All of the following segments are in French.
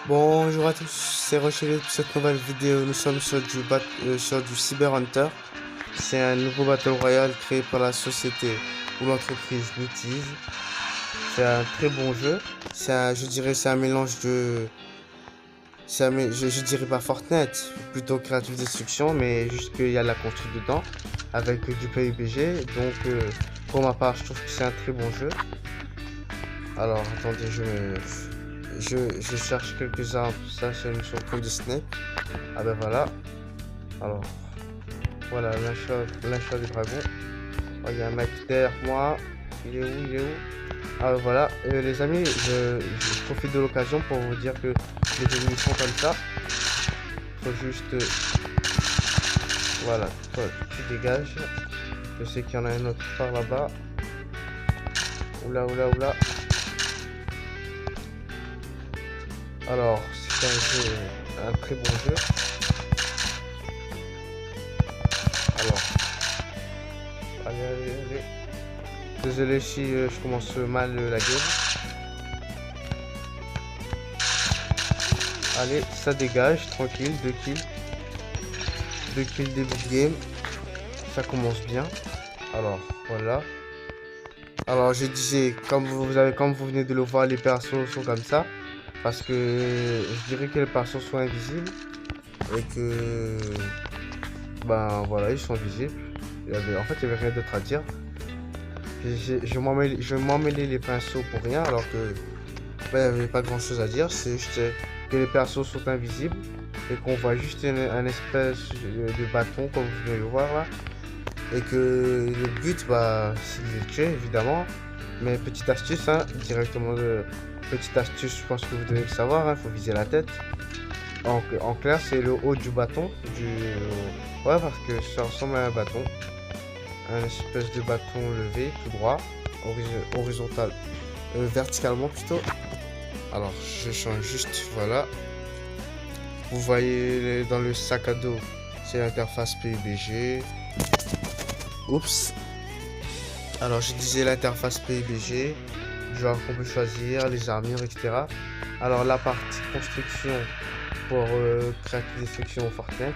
Bonjour à tous, c'est Rocher pour cette nouvelle vidéo. Nous sommes sur du Cyber Hunter. C'est un nouveau Battle Royale créé par la société ou l'entreprise Nitiz. C'est un très bon jeu. Je dirais, c'est un mélange de, je dirais pas Fortnite, plutôt Creative Destruction, mais juste qu'il y a la construite dedans avec du PUBG. Donc, pour ma part, je trouve que c'est un très bon jeu. Alors, attendez, je cherche quelques armes, tout ça, c'est une sorte de Snake. Ah ben voilà. Alors, voilà, l'achat du dragon. Oh, il y a un mec derrière moi. Il est où? Il est où? Ah ben voilà. Les amis, je profite de l'occasion pour vous dire que les ennemis sont comme ça. Faut juste... voilà, toi, tu dégages. Je sais qu'il y en a un autre par là-bas. Oula, oula, oula. Alors, c'est un très bon jeu. Alors, allez. Désolé si je commence mal la game. Allez, ça dégage, tranquille, 2 kills. 2 kills début de game. Ça commence bien. Alors, voilà. Alors, je disais, comme vous venez de le voir, les persos sont comme ça. Parce que je dirais que les persos sont invisibles. Et que... ben voilà, ils sont visibles. En fait, il n'y avait rien d'autre à dire. Je m'en mêlais les pinceaux pour rien, alors que ben, il n'y avait pas grand chose à dire. C'est juste que les persos sont invisibles et qu'on voit juste un espèce de bâton, comme vous venez le voir là. Et que le but, bah, c'est de les tuer évidemment. Mais petite astuce, hein, petite astuce, je pense que vous devez le savoir, il faut viser la tête. En clair, c'est le haut du bâton. Ouais, parce que ça ressemble à un bâton. Un espèce de bâton levé, tout droit, horizontal, verticalement plutôt. Alors, je change juste, voilà. Vous voyez dans le sac à dos, c'est l'interface PUBG. Oups. Alors, je disais l'interface PUBG, genre qu'on peut choisir, les armures, etc. Alors, la partie construction pour Creative Destruction Fortnite.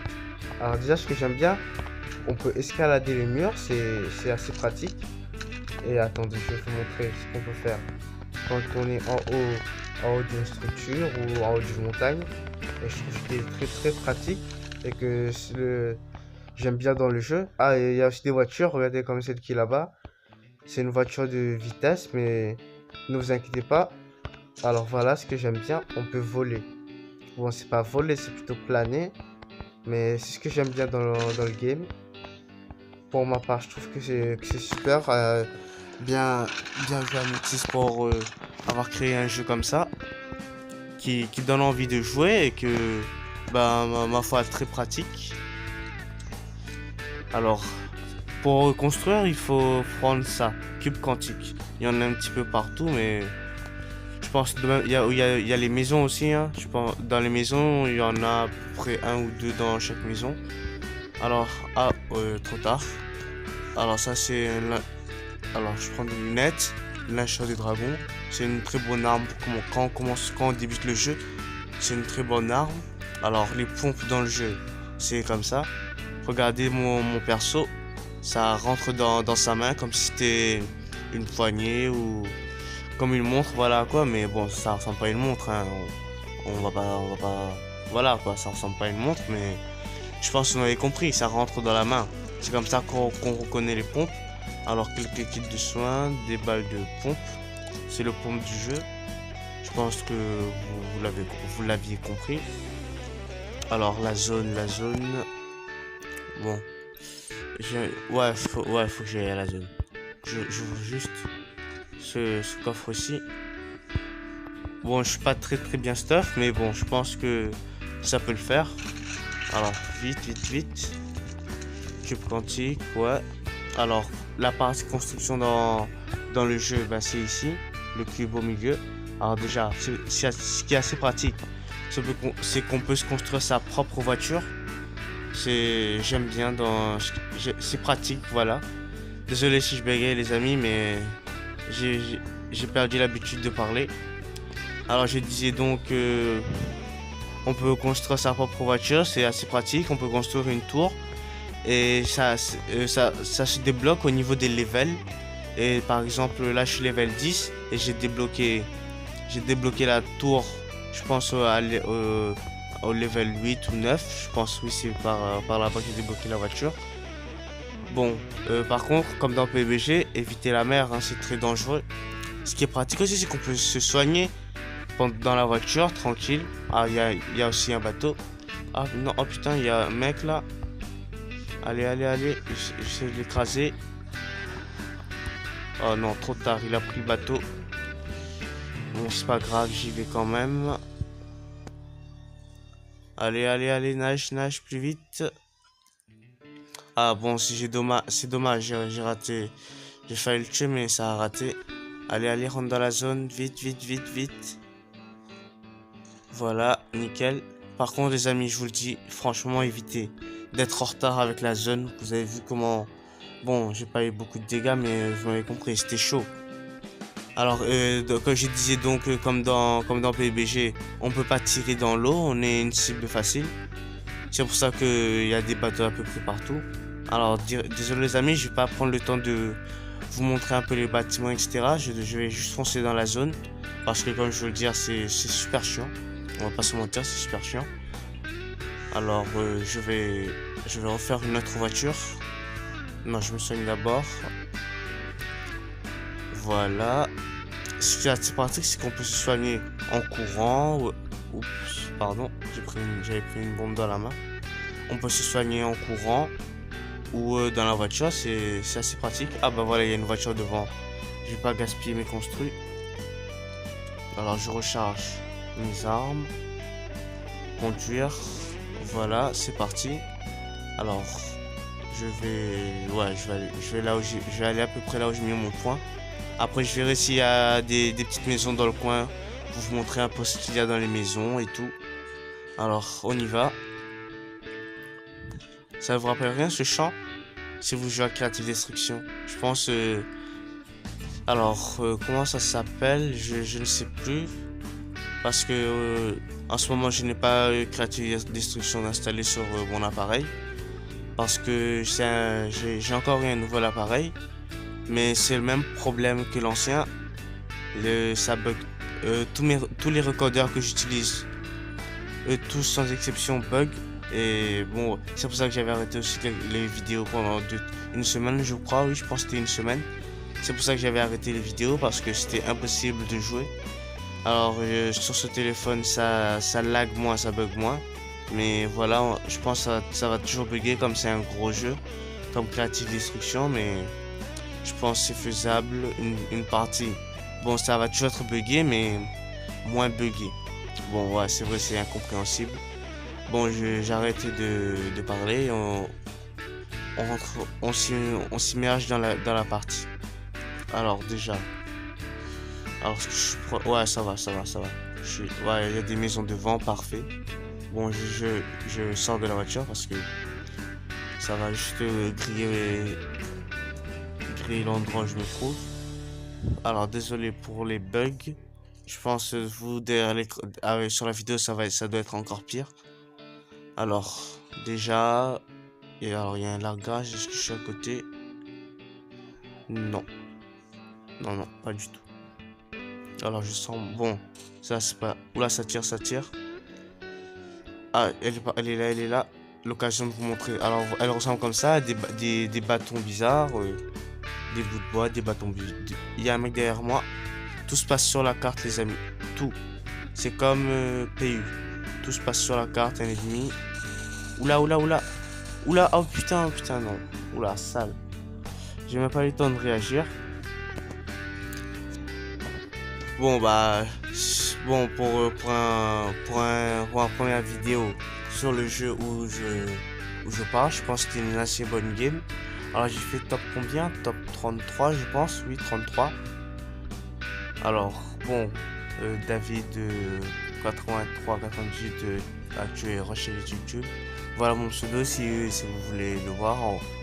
Alors, déjà, ce que j'aime bien, on peut escalader les murs, c'est assez pratique. Et attendez, je vais vous montrer ce qu'on peut faire quand on est en haut d'une structure ou en haut d'une montagne. Et je trouve qu'il est très très pratique et que j'aime bien dans le jeu. Ah, et il y a aussi des voitures, regardez comme celle qui est là-bas. C'est une voiture de vitesse, mais ne vous inquiétez pas. Alors voilà ce que j'aime bien, on peut voler. Bon, c'est pas voler, c'est plutôt planer. Mais c'est ce que j'aime bien dans le game. Pour ma part, je trouve que c'est super. Bien joué à Mutis pour avoir créé un jeu comme ça. Qui donne envie de jouer et que, bah, ma foi, très pratique. Alors, pour reconstruire, il faut prendre ça, cube quantique. Il y en a un petit peu partout, mais je pense il y a les maisons aussi. Hein. Je pense, dans les maisons, il y en a à peu près un ou deux dans chaque maison. Alors, trop tard. Alors ça c'est... Alors je prends des lunettes, l'achat des dragons. C'est une très bonne arme quand on débute le jeu. C'est une très bonne arme. Alors les pompes dans le jeu, c'est comme ça. Regardez mon perso, ça rentre dans sa main comme si c'était une poignée ou comme une montre, voilà quoi. Mais bon, ça ressemble pas à une montre. Hein. On va pas, voilà quoi, ça ressemble pas à une montre, mais je pense que vous avez compris, ça rentre dans la main. C'est comme ça qu'on reconnaît les pompes. Alors quelques kits de soins, des balles de pompe, c'est le pompe du jeu. Je pense que vous l'aviez compris. Alors la zone, bon, faut que j'aille à la zone. J'ouvre juste ce coffre-ci. Bon, je suis pas très bien stuff, mais bon, je pense que ça peut le faire. Alors vite. Cube quantique, ouais. Alors, la partie construction dans le jeu, ben, c'est ici, le cube au milieu. Alors déjà, ce qui est assez pratique, c'est qu'on peut se construire sa propre voiture. J'aime bien c'est pratique, voilà. Désolé si je bégaye les amis, mais j'ai perdu l'habitude de parler. Alors je disais donc on peut construire sa propre voiture, c'est assez pratique. On peut construire une tour et ça se débloque au niveau des levels. Et par exemple là je suis level 10 et j'ai débloqué la tour, je pense au level 8 ou 9. Je pense oui c'est par là-bas que j'ai débloqué la voiture. Bon, par contre, comme dans PUBG, éviter la mer, hein, c'est très dangereux. Ce qui est pratique aussi, c'est qu'on peut se soigner dans la voiture, tranquille. Ah, il y a aussi un bateau. Ah non, oh putain, il y a un mec là. Allez, allez, allez, j'essaie de l'écraser. Oh non, trop tard, il a pris le bateau. Bon, c'est pas grave, j'y vais quand même. Allez, allez, allez, nage, nage plus vite. Ah bon, si c'est dommage, j'ai raté. J'ai failli le tuer, mais ça a raté. Allez, allez, rentre dans la zone, vite, vite, vite, vite. Voilà, nickel. Par contre, les amis, je vous le dis, franchement, évitez d'être en retard avec la zone. Vous avez vu comment... Bon, j'ai pas eu beaucoup de dégâts, mais vous m'avez compris, c'était chaud. Alors, comme je disais donc, comme dans PUBG, on peut pas tirer dans l'eau, on est une cible facile. C'est pour ça qu'il y a des bateaux à peu près partout. Alors, désolé les amis, je vais pas prendre le temps de vous montrer un peu les bâtiments, etc. Je vais juste foncer dans la zone. Parce que comme je veux le dire, c'est super chiant. On va pas se mentir, c'est super chiant. Alors, je vais refaire une autre voiture. Non, je me soigne d'abord. Voilà. Ce qui est assez pratique, c'est qu'on peut se soigner en courant. Oups, pardon, j'avais pris une bombe dans la main. On peut se soigner en courant ou dans la voiture, c'est assez pratique. Ah bah voilà, il y a une voiture devant. Je vais pas gaspiller mes construits. Alors je recharge mes armes. Conduire. Voilà, c'est parti. Alors, je vais là où je vais aller à peu près là où j'ai mis mon point. Après, je verrai s'il y a des petites maisons dans le coin pour vous montrer un peu ce qu'il y a dans les maisons et tout. Alors, on y va. Ça ne vous rappelle rien ce chant? Si vous jouez à Creative Destruction. Je pense... Alors, comment ça s'appelle? Je ne sais plus. Parce que en ce moment, je n'ai pas Creative Destruction installé sur mon appareil. Parce que j'ai encore eu un nouvel appareil. Mais c'est le même problème que l'ancien. Ça bug. Tous les recordeurs que j'utilise, tous sans exception bug. Et bon, c'est pour ça que j'avais arrêté aussi les vidéos pendant une semaine, je crois. Oui, je pense que c'était une semaine. C'est pour ça que j'avais arrêté les vidéos parce que c'était impossible de jouer. Alors sur ce téléphone, ça lag moins, ça bug moins. Mais voilà, je pense que ça va toujours bugger comme c'est un gros jeu, comme Creative Destruction. Mais je pense que c'est faisable, une partie. Bon, ça va toujours être buggé, mais moins buggé. Bon, ouais, c'est vrai, c'est incompréhensible. Bon, j'ai arrêté de parler. On s'immerge dans la partie. Alors, déjà. Alors, ouais, ça va. Ouais, il y a des maisons devant, parfait. Bon, je sors de la voiture parce que ça va juste griller l'endroit où je me trouve. Alors, désolé pour les bugs. Je pense vous derrière sur la vidéo ça doit être encore pire. Alors déjà il y a un largage. Est-ce que je suis à côté? Non, pas du tout. Alors je sens bon, ça c'est pas. Oula, ça tire. Ah, elle est là. L'occasion de vous montrer. Alors elle ressemble comme ça, des bâtons bizarres, des bouts de bois, des bâtons bizarres. Il y a un mec derrière moi. Tout se passe sur la carte, les amis. Tout. C'est comme PU. Tout se passe sur la carte, un ennemi. Oula. Oula, oh putain, non. Oula, sale. J'ai même pas eu le temps de réagir. Bon, bah... Bon, pour la première vidéo sur le jeu où je pars, je pense que c'était une assez bonne game. Alors, j'ai fait top combien? Top 33, je pense. Oui, 33. Alors, bon, David 83-98 actuel rush sur YouTube. Voilà mon pseudo si vous voulez le voir.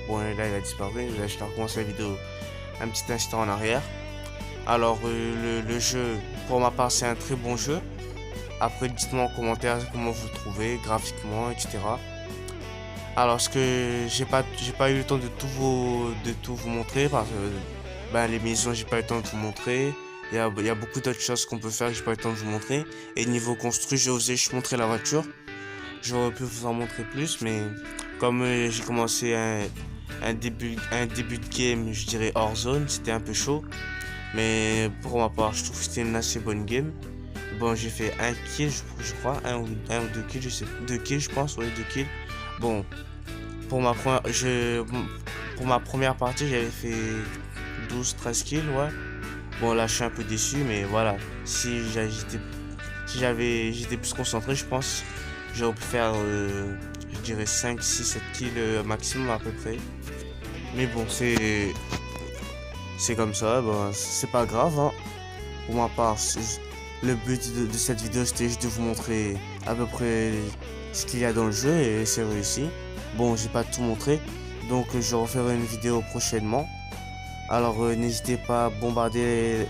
Bon, là il a disparu. Là, je te recommence la vidéo un petit instant en arrière. Alors, le jeu, pour ma part, c'est un très bon jeu. Après, dites-moi en commentaire comment vous le trouvez, graphiquement, etc. Alors, ce que j'ai pas eu le temps de tout vous montrer parce que ben, les maisons, j'ai pas eu le temps de vous montrer. Il y a beaucoup d'autres choses qu'on peut faire que j'ai pas eu le temps de vous montrer. Et niveau construit, j'ai osé juste montrer la voiture. J'aurais pu vous en montrer plus, mais comme j'ai commencé un début de game, je dirais hors zone, c'était un peu chaud. Mais pour ma part, je trouve que c'était une assez bonne game. Bon, j'ai fait un kill, je crois, un ou deux kills, je sais, 2 kills, je pense, ouais, 2 kills. Bon, pour pour ma première partie, j'avais fait 12-13 kills, ouais. Bon, là, je suis un peu déçu, mais voilà. J'étais plus concentré, je pense, j'aurais pu faire, je dirais 5, 6, 7 kills maximum à peu près. Mais bon, c'est comme ça, bon, c'est pas grave, hein. Pour ma part, le but de cette vidéo, c'était juste de vous montrer à peu près ce qu'il y a dans le jeu et c'est réussi. Bon, j'ai pas tout montré, donc je referai une vidéo prochainement. Alors n'hésitez pas à bombarder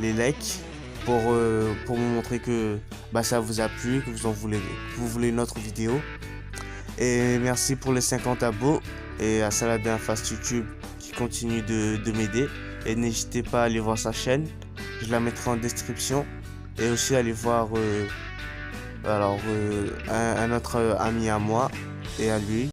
les likes pour me montrer que bah, ça vous a plu, que vous voulez une autre vidéo. Et merci pour les 50 abos et à Saladin Fast YouTube qui continue de m'aider. Et n'hésitez pas à aller voir sa chaîne, je la mettrai en description. Et aussi aller voir un autre ami à moi et à lui.